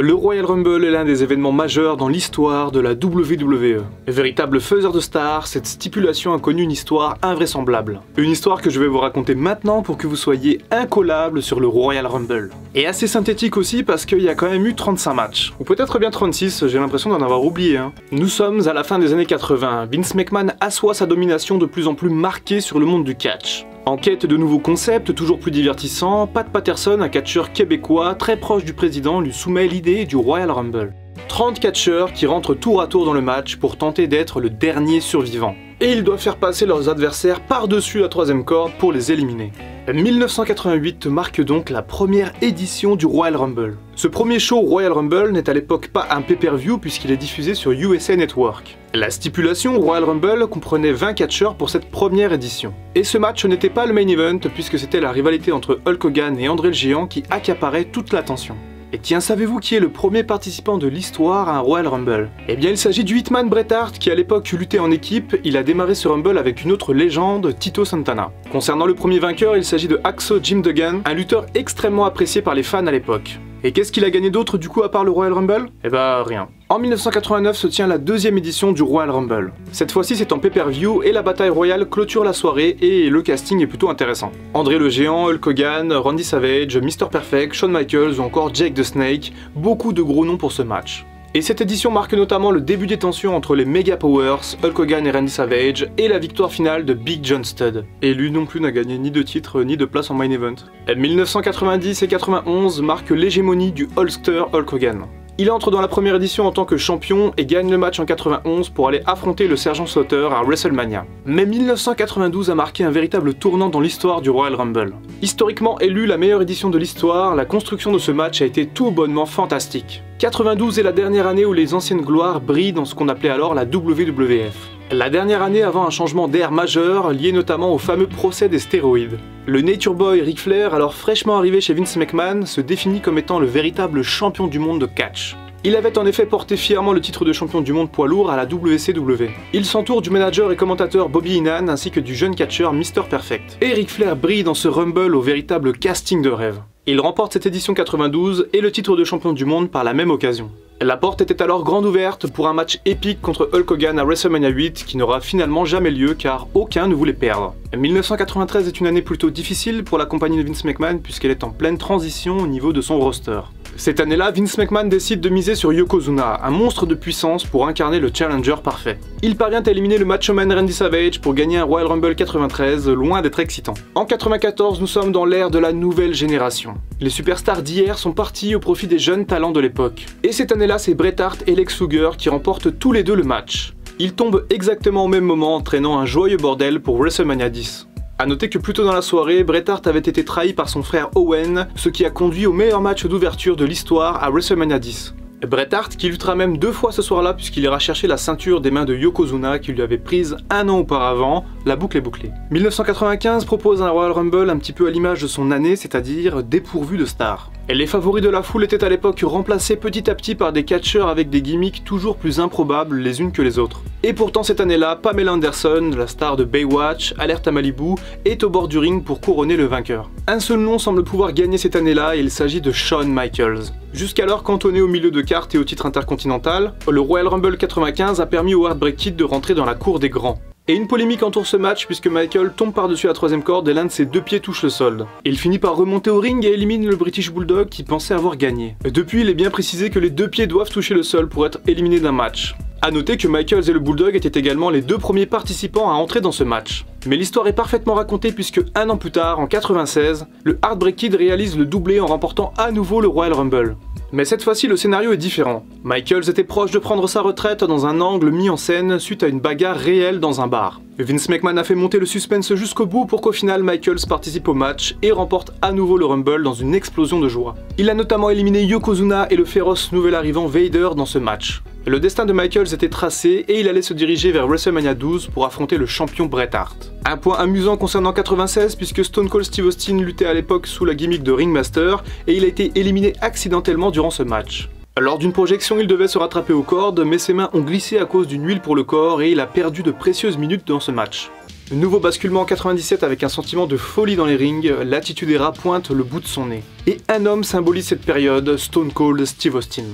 Le Royal Rumble est l'un des événements majeurs dans l'histoire de la WWE. Véritable faiseur de stars, cette stipulation a connu une histoire invraisemblable. Une histoire que je vais vous raconter maintenant pour que vous soyez incollables sur le Royal Rumble. Et assez synthétique aussi parce qu'il y a quand même eu 35 matchs. Ou peut-être bien 36, j'ai l'impression d'en avoir oublié un. Nous sommes à la fin des années 80, Vince McMahon assoit sa domination de plus en plus marquée sur le monde du catch. En quête de nouveaux concepts, toujours plus divertissants, Pat Patterson, un catcheur québécois très proche du président, lui soumet l'idée du Royal Rumble. 30 catcheurs qui rentrent tour à tour dans le match pour tenter d'être le dernier survivant. Et ils doivent faire passer leurs adversaires par-dessus la troisième corde pour les éliminer. 1988 marque donc la première édition du Royal Rumble. Ce premier show Royal Rumble n'est à l'époque pas un pay-per-view puisqu'il est diffusé sur USA Network. La stipulation Royal Rumble comprenait 20 catcheurs pour cette première édition. Et ce match n'était pas le main event puisque c'était la rivalité entre Hulk Hogan et André le Géant qui accaparait toute l'attention. Et tiens, savez-vous qui est le premier participant de l'histoire à un Royal Rumble? Eh bien, il s'agit du Hitman Bret Hart qui à l'époque luttait en équipe, il a démarré ce Rumble avec une autre légende, Tito Santana. Concernant le premier vainqueur, il s'agit de Hacksaw Jim Duggan, un lutteur extrêmement apprécié par les fans à l'époque. Et qu'est-ce qu'il a gagné d'autre du coup à part le Royal Rumble? Eh bah rien. En 1989 se tient la deuxième édition du Royal Rumble. Cette fois-ci c'est en pay-per-view et la bataille royale clôture la soirée et le casting est plutôt intéressant. André le Géant, Hulk Hogan, Randy Savage, Mr Perfect, Shawn Michaels ou encore Jake the Snake, beaucoup de gros noms pour ce match. Et cette édition marque notamment le début des tensions entre les Mega Powers, Hulk Hogan et Randy Savage, et la victoire finale de Big John Studd. Et lui non plus n'a gagné ni de titre ni de place en main event. 1990 et 91 marquent l'hégémonie du Hulkster Hulk Hogan. Il entre dans la première édition en tant que champion et gagne le match en 91 pour aller affronter le Sergent Slaughter à WrestleMania. Mais 1992 a marqué un véritable tournant dans l'histoire du Royal Rumble. Historiquement élu la meilleure édition de l'histoire, la construction de ce match a été tout bonnement fantastique. 92 est la dernière année où les anciennes gloires brillent dans ce qu'on appelait alors la WWF. La dernière année avant un changement d'air majeur lié notamment au fameux procès des stéroïdes. Le Nature Boy Ric Flair, alors fraîchement arrivé chez Vince McMahon, se définit comme étant le véritable champion du monde de catch. Il avait en effet porté fièrement le titre de champion du monde poids lourd à la WCW. Il s'entoure du manager et commentateur Bobby Heenan ainsi que du jeune catcheur Mr Perfect. Et Ric Flair brille dans ce Rumble au véritable casting de rêve. Il remporte cette édition 92 et le titre de champion du monde par la même occasion. La porte était alors grande ouverte pour un match épique contre Hulk Hogan à WrestleMania 8 qui n'aura finalement jamais lieu car aucun ne voulait perdre. 1993 est une année plutôt difficile pour la compagnie de Vince McMahon puisqu'elle est en pleine transition au niveau de son roster. Cette année-là, Vince McMahon décide de miser sur Yokozuna, un monstre de puissance pour incarner le challenger parfait. Il parvient à éliminer le Macho Man Randy Savage pour gagner un Royal Rumble 93, loin d'être excitant. En 94, nous sommes dans l'ère de la nouvelle génération. Les superstars d'hier sont partis au profit des jeunes talents de l'époque. Et cette année-là, c'est Bret Hart et Lex Luger qui remportent tous les deux le match. Ils tombent exactement au même moment, entraînant un joyeux bordel pour WrestleMania 10. A noter que plus tôt dans la soirée, Bret Hart avait été trahi par son frère Owen, ce qui a conduit au meilleur match d'ouverture de l'histoire à WrestleMania 10. Bret Hart qui luttera même 2 fois ce soir-là puisqu'il ira chercher la ceinture des mains de Yokozuna qui lui avait prise un an auparavant, la boucle est bouclée. 1995 propose un Royal Rumble un petit peu à l'image de son année, c'est-à-dire dépourvu de stars. Et les favoris de la foule étaient à l'époque remplacés petit à petit par des catcheurs avec des gimmicks toujours plus improbables les unes que les autres. Et pourtant cette année-là, Pamela Anderson, la star de Baywatch, Alerte à Malibu, est au bord du ring pour couronner le vainqueur. Un seul nom semble pouvoir gagner cette année-là et il s'agit de Shawn Michaels. Jusqu'alors cantonné au milieu de carte et au titre intercontinental, le Royal Rumble 95 a permis au Heartbreak Kid de rentrer dans la cour des grands. Et une polémique entoure ce match puisque Michael tombe par-dessus la troisième corde et l'un de ses 2 pieds touche le sol. Il finit par remonter au ring et élimine le British Bulldog qui pensait avoir gagné. Depuis, il est bien précisé que les 2 pieds doivent toucher le sol pour être éliminés d'un match. A noter que Michaels et le Bulldog étaient également les 2 premiers participants à entrer dans ce match. Mais l'histoire est parfaitement racontée puisque un an plus tard, en 96, le Heartbreak Kid réalise le doublé en remportant à nouveau le Royal Rumble. Mais cette fois-ci, le scénario est différent. Michaels était proche de prendre sa retraite dans un angle mis en scène suite à une bagarre réelle dans un bar. Vince McMahon a fait monter le suspense jusqu'au bout pour qu'au final Michaels participe au match et remporte à nouveau le Rumble dans une explosion de joie. Il a notamment éliminé Yokozuna et le féroce nouvel arrivant Vader dans ce match. Le destin de Michaels était tracé et il allait se diriger vers WrestleMania 12 pour affronter le champion Bret Hart. Un point amusant concernant 96 puisque Stone Cold Steve Austin luttait à l'époque sous la gimmick de Ringmaster et il a été éliminé accidentellement durant ce match. Lors d'une projection, il devait se rattraper aux cordes, mais ses mains ont glissé à cause d'une huile pour le corps et il a perdu de précieuses minutes dans ce match. Nouveau basculement en 97 avec un sentiment de folie dans les rings, l'Attitude Era pointe le bout de son nez. Et un homme symbolise cette période, Stone Cold Steve Austin.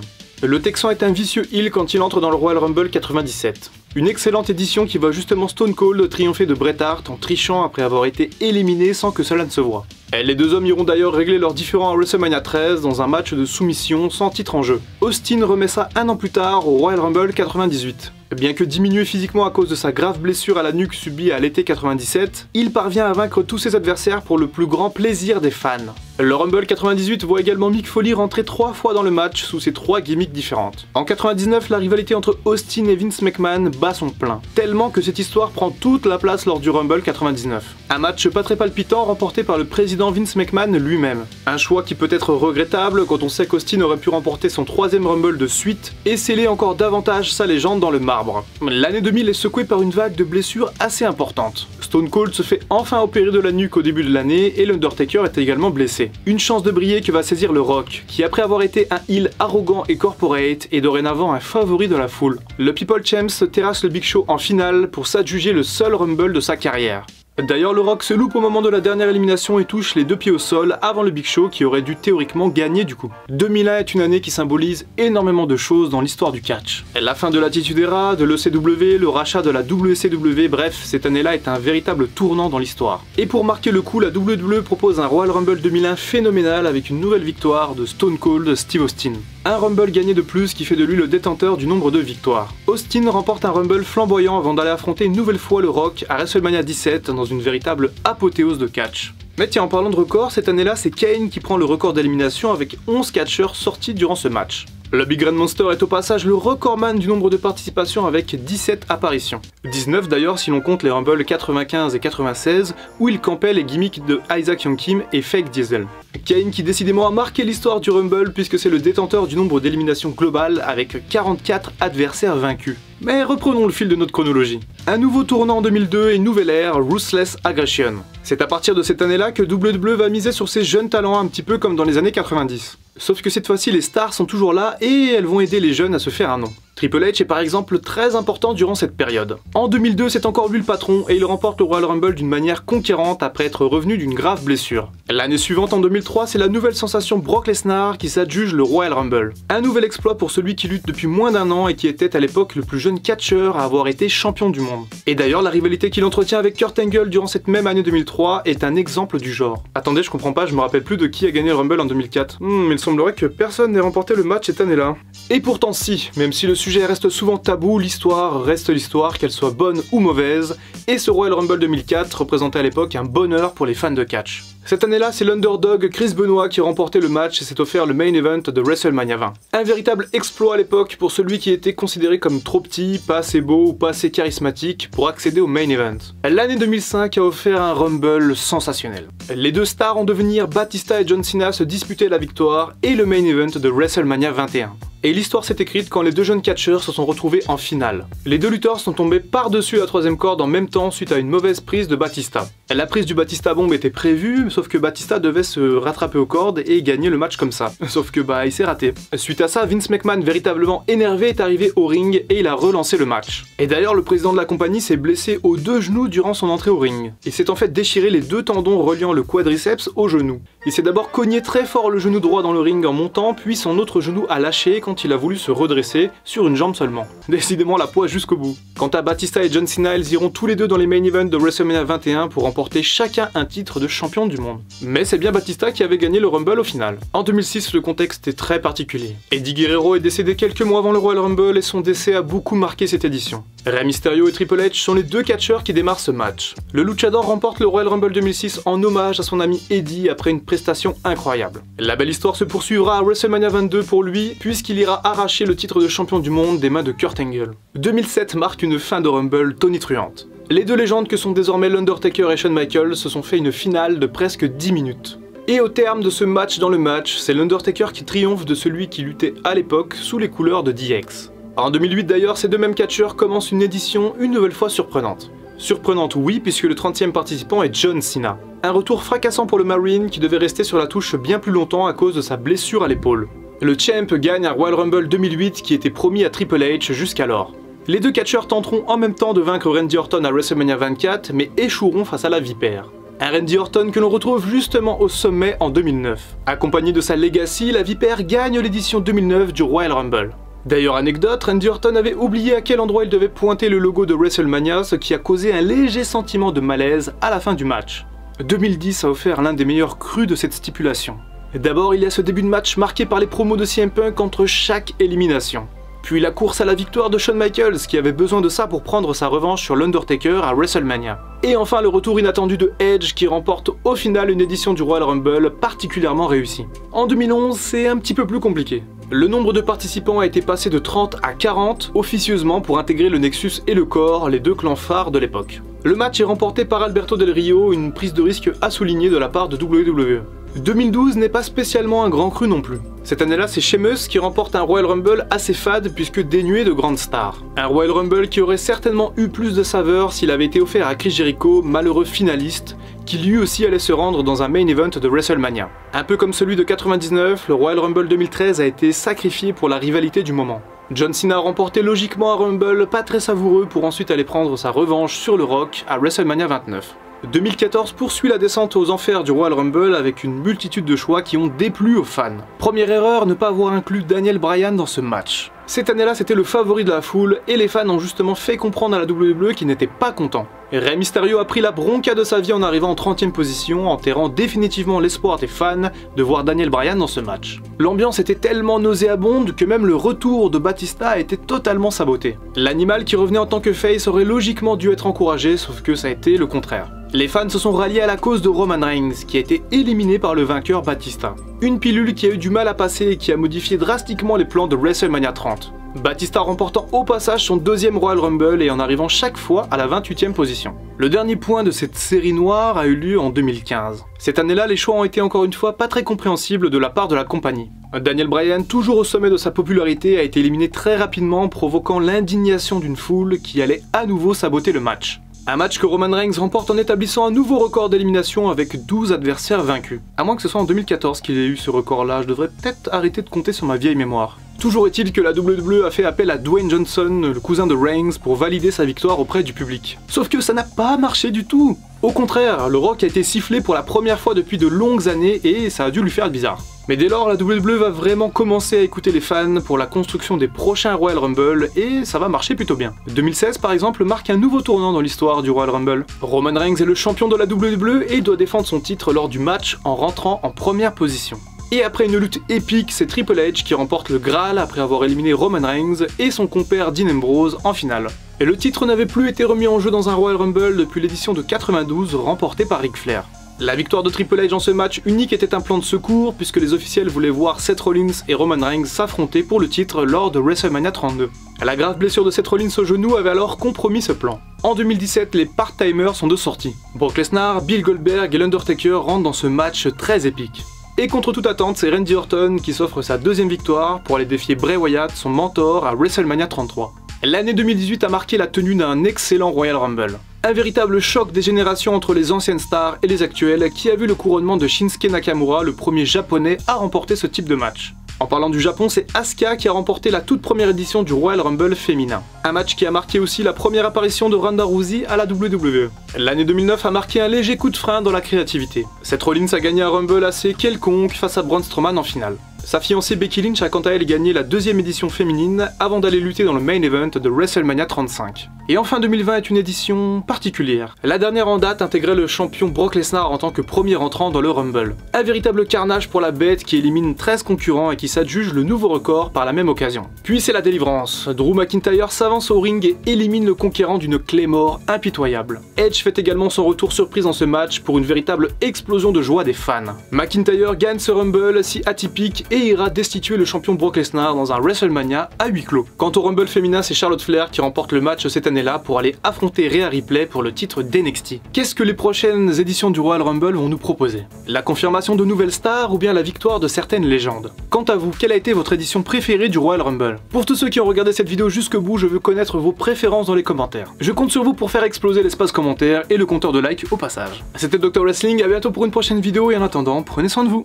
Le Texan est un vicieux heel quand il entre dans le Royal Rumble 97. Une excellente édition qui voit justement Stone Cold triompher de Bret Hart en trichant après avoir été éliminé sans que cela ne se voie. Les deux hommes iront d'ailleurs régler leurs différends à WrestleMania 13 dans un match de soumission sans titre en jeu. Austin remet ça un an plus tard au Royal Rumble 98. Bien que diminué physiquement à cause de sa grave blessure à la nuque subie à l'été 97, il parvient à vaincre tous ses adversaires pour le plus grand plaisir des fans. Le Rumble 98 voit également Mick Foley rentrer 3 fois dans le match sous ses 3 gimmicks différentes. En 99, la rivalité entre Austin et Vince McMahon bat son plein, tellement que cette histoire prend toute la place lors du Rumble 99. Un match pas très palpitant remporté par le président Vince McMahon lui-même. Un choix qui peut être regrettable quand on sait qu'Austin aurait pu remporter son 3e Rumble de suite et sceller encore davantage sa légende dans le marbre. L'année 2000 est secouée par une vague de blessures assez importante. Stone Cold se fait enfin opérer de la nuque au début de l'année et l'Undertaker est également blessé. Une chance de briller que va saisir le Rock, qui après avoir été un heel arrogant et corporate est dorénavant un favori de la foule. Le People Champs terrasse le Big Show en finale pour s'adjuger le seul Rumble de sa carrière. D'ailleurs, le Rock se loupe au moment de la dernière élimination et touche les 2 pieds au sol avant le Big Show qui aurait dû théoriquement gagner du coup. 2001 est une année qui symbolise énormément de choses dans l'histoire du catch. La fin de l'Attitude Era, de l'ECW, le rachat de la WCW, bref, cette année-là est un véritable tournant dans l'histoire. Et pour marquer le coup, la WWE propose un Royal Rumble 2001 phénoménal avec une nouvelle victoire de Stone Cold Steve Austin. Un Rumble gagné de plus qui fait de lui le détenteur du nombre de victoires. Austin remporte un Rumble flamboyant avant d'aller affronter une nouvelle fois le Rock à WrestleMania 17 dans une véritable apothéose de catch. Mais tiens, en parlant de record, cette année-là, c'est Kane qui prend le record d'élimination avec 11 catcheurs sortis durant ce match. Le Big Grand Monster est au passage le recordman du nombre de participations avec 17 apparitions. 19 d'ailleurs si l'on compte les Rumble 95 et 96 où il campait les gimmicks de Isaac Yankem et Fake Diesel. Kane qui décidément a marqué l'histoire du Rumble puisque c'est le détenteur du nombre d'éliminations globales avec 44 adversaires vaincus. Mais reprenons le fil de notre chronologie. Un nouveau tournant en 2002 et une nouvelle ère, Ruthless Aggression. C'est à partir de cette année-là que WWE va miser sur ses jeunes talents un petit peu comme dans les années 90. Sauf que cette fois-ci les stars sont toujours là et elles vont aider les jeunes à se faire un nom. Triple H est par exemple très important durant cette période. En 2002, c'est encore lui le patron et il remporte le Royal Rumble d'une manière conquérante après être revenu d'une grave blessure. L'année suivante, en 2003, c'est la nouvelle sensation Brock Lesnar qui s'adjuge le Royal Rumble. Un nouvel exploit pour celui qui lutte depuis moins d'un an et qui était à l'époque le plus jeune catcheur à avoir été champion du monde. Et d'ailleurs, la rivalité qu'il entretient avec Kurt Angle durant cette même année 2003 est un exemple du genre. Attendez, je comprends pas, je me rappelle plus de qui a gagné le Rumble en 2004. Il semblerait que personne n'ait remporté le match cette année-là. Et pourtant si, même si le sujet reste souvent tabou, l'histoire reste l'histoire, qu'elle soit bonne ou mauvaise, et ce Royal Rumble 2004 représentait à l'époque un bonheur pour les fans de catch. Cette année-là, c'est l'underdog Chris Benoit qui remportait le match et s'est offert le main event de WrestleMania 20. Un véritable exploit à l'époque pour celui qui était considéré comme trop petit, pas assez beau ou pas assez charismatique pour accéder au main event. L'année 2005 a offert un Rumble sensationnel. Les deux stars en devenir Batista et John Cena se disputaient la victoire et le main event de WrestleMania 21. Et l'histoire s'est écrite quand les deux jeunes catcheurs se sont retrouvés en finale. Les deux lutteurs sont tombés par-dessus la troisième corde en même temps suite à une mauvaise prise de Batista. La prise du Batista bombe était prévue, sauf que Batista devait se rattraper aux cordes et gagner le match comme ça. Sauf que il s'est raté. Suite à ça, Vince McMahon, véritablement énervé, est arrivé au ring et il a relancé le match. Et d'ailleurs, le président de la compagnie s'est blessé aux 2 genoux durant son entrée au ring. Il s'est en fait déchiré les 2 tendons reliant le quadriceps au genou. Il s'est d'abord cogné très fort le genou droit dans le ring en montant, puis son autre genou a lâché quand il a voulu se redresser sur une jambe seulement. Décidément la poisse jusqu'au bout. Quant à Batista et John Cena, ils iront tous les deux dans les main events de WrestleMania 21 pour remporter chacun un titre de champion du monde. Mais c'est bien Batista qui avait gagné le Rumble au final. En 2006, le contexte est très particulier. Eddie Guerrero est décédé quelques mois avant le Royal Rumble et son décès a beaucoup marqué cette édition. Rey Mysterio et Triple H sont les 2 catcheurs qui démarrent ce match. Le Luchador remporte le Royal Rumble 2006 en hommage à son ami Eddie après une prestation incroyable. La belle histoire se poursuivra à WrestleMania 22 pour lui, puisqu'il ira arracher le titre de champion du monde des mains de Kurt Angle. 2007 marque une fin de Rumble tonitruante. Les deux légendes que sont désormais l'Undertaker et Shawn Michaels se sont fait une finale de presque 10 minutes. Et au terme de ce match dans le match, c'est l'Undertaker qui triomphe de celui qui luttait à l'époque sous les couleurs de DX. En 2008 d'ailleurs, ces deux mêmes catcheurs commencent une édition une nouvelle fois surprenante. Surprenante oui, puisque le 30e participant est John Cena. Un retour fracassant pour le Marine qui devait rester sur la touche bien plus longtemps à cause de sa blessure à l'épaule. Le champ gagne un Royal Rumble 2008 qui était promis à Triple H jusqu'alors. Les deux catcheurs tenteront en même temps de vaincre Randy Orton à WrestleMania 24, mais échoueront face à la Vipère. Un Randy Orton que l'on retrouve justement au sommet en 2009. Accompagné de sa Legacy, la Vipère gagne l'édition 2009 du Royal Rumble. D'ailleurs, anecdote, Randy Orton avait oublié à quel endroit il devait pointer le logo de WrestleMania, ce qui a causé un léger sentiment de malaise à la fin du match. 2010 a offert l'un des meilleurs crus de cette stipulation. D'abord, il y a ce début de match marqué par les promos de CM Punk entre chaque élimination. Puis la course à la victoire de Shawn Michaels qui avait besoin de ça pour prendre sa revanche sur l'Undertaker à WrestleMania. Et enfin le retour inattendu de Edge qui remporte au final une édition du Royal Rumble particulièrement réussie. En 2011, c'est un petit peu plus compliqué. Le nombre de participants a été passé de 30 à 40 officieusement pour intégrer le Nexus et le Core, les deux clans phares de l'époque. Le match est remporté par Alberto Del Rio, une prise de risque à souligner de la part de WWE. 2012 n'est pas spécialement un grand cru non plus. Cette année-là, c'est Sheamus qui remporte un Royal Rumble assez fade puisque dénué de grandes stars. Un Royal Rumble qui aurait certainement eu plus de saveur s'il avait été offert à Chris Jericho, malheureux finaliste, qui lui aussi allait se rendre dans un main event de WrestleMania. Un peu comme celui de 99, le Royal Rumble 2013 a été sacrifié pour la rivalité du moment. John Cena a remporté logiquement un Rumble pas très savoureux pour ensuite aller prendre sa revanche sur le Rock à WrestleMania 29. 2014 poursuit la descente aux enfers du Royal Rumble avec une multitude de choix qui ont déplu aux fans. Première erreur, ne pas avoir inclus Daniel Bryan dans ce match. Cette année-là, c'était le favori de la foule et les fans ont justement fait comprendre à la WWE qu'ils n'étaient pas contents. Rey Mysterio a pris la bronca de sa vie en arrivant en 30e position, enterrant définitivement l'espoir des fans de voir Daniel Bryan dans ce match. L'ambiance était tellement nauséabonde que même le retour de Batista a été totalement saboté. L'animal qui revenait en tant que face aurait logiquement dû être encouragé, sauf que ça a été le contraire. Les fans se sont ralliés à la cause de Roman Reigns, qui a été éliminé par le vainqueur Batista. Une pilule qui a eu du mal à passer et qui a modifié drastiquement les plans de WrestleMania 30. Batista remportant au passage son deuxième Royal Rumble et en arrivant chaque fois à la 28e position. Le dernier point de cette série noire a eu lieu en 2015. Cette année-là, les choix ont été encore une fois pas très compréhensibles de la part de la compagnie. Daniel Bryan, toujours au sommet de sa popularité, a été éliminé très rapidement, provoquant l'indignation d'une foule qui allait à nouveau saboter le match. Un match que Roman Reigns remporte en établissant un nouveau record d'élimination avec 12 adversaires vaincus. À moins que ce soit en 2014 qu'il ait eu ce record-là, je devrais peut-être arrêter de compter sur ma vieille mémoire. Toujours est-il que la WWE a fait appel à Dwayne Johnson, le cousin de Reigns, pour valider sa victoire auprès du public. Sauf que ça n'a pas marché du tout. Au contraire, le Rock a été sifflé pour la première fois depuis de longues années et ça a dû lui faire bizarre. Mais dès lors, la WWE va vraiment commencer à écouter les fans pour la construction des prochains Royal Rumble et ça va marcher plutôt bien. 2016 par exemple marque un nouveau tournant dans l'histoire du Royal Rumble. Roman Reigns est le champion de la WWE et il doit défendre son titre lors du match en rentrant en première position. Et après une lutte épique, c'est Triple H qui remporte le Graal après avoir éliminé Roman Reigns et son compère Dean Ambrose en finale. Et le titre n'avait plus été remis en jeu dans un Royal Rumble depuis l'édition de 92 remportée par Ric Flair. La victoire de Triple H dans ce match unique était un plan de secours puisque les officiels voulaient voir Seth Rollins et Roman Reigns s'affronter pour le titre lors de WrestleMania 32. La grave blessure de Seth Rollins au genou avait alors compromis ce plan. En 2017, les part-timers sont de sortie. Brock Lesnar, Bill Goldberg et l'Undertaker rentrent dans ce match très épique. Et contre toute attente, c'est Randy Orton qui s'offre sa deuxième victoire pour aller défier Bray Wyatt, son mentor, à WrestleMania 33. L'année 2018 a marqué la tenue d'un excellent Royal Rumble. Un véritable choc des générations entre les anciennes stars et les actuelles qui a vu le couronnement de Shinsuke Nakamura, le premier japonais à remporter ce type de match. En parlant du Japon, c'est Asuka qui a remporté la toute première édition du Royal Rumble féminin. Un match qui a marqué aussi la première apparition de Ronda Rousey à la WWE. L'année 2009 a marqué un léger coup de frein dans la créativité. Seth Rollins a gagné un Rumble assez quelconque face à Braun Strowman en finale. Sa fiancée Becky Lynch a quant à elle gagné la deuxième édition féminine avant d'aller lutter dans le main event de WrestleMania 35. Et enfin 2020 est une édition particulière. La dernière en date intégrait le champion Brock Lesnar en tant que premier entrant dans le Rumble. Un véritable carnage pour la bête qui élimine 13 concurrents et qui s'adjuge le nouveau record par la même occasion. Puis c'est la délivrance. Drew McIntyre s'avance au ring et élimine le conquérant d'une Claymore impitoyable. Edge fait également son retour surprise dans ce match pour une véritable explosion de joie des fans. McIntyre gagne ce Rumble si atypique et ira destituer le champion Brock Lesnar dans un WrestleMania à huis clos. Quant au Rumble féminin, c'est Charlotte Flair qui remporte le match cette année-là pour aller affronter Rhea Ripley pour le titre d'NXT. Qu'est-ce que les prochaines éditions du Royal Rumble vont nous proposer? La confirmation de nouvelles stars ou bien la victoire de certaines légendes? Quant à vous, quelle a été votre édition préférée du Royal Rumble? Pour tous ceux qui ont regardé cette vidéo jusqu'au bout, je veux connaître vos préférences dans les commentaires. Je compte sur vous pour faire exploser l'espace commentaire et le compteur de likes au passage. C'était Dr Wrestling, à bientôt pour une prochaine vidéo et en attendant, prenez soin de vous.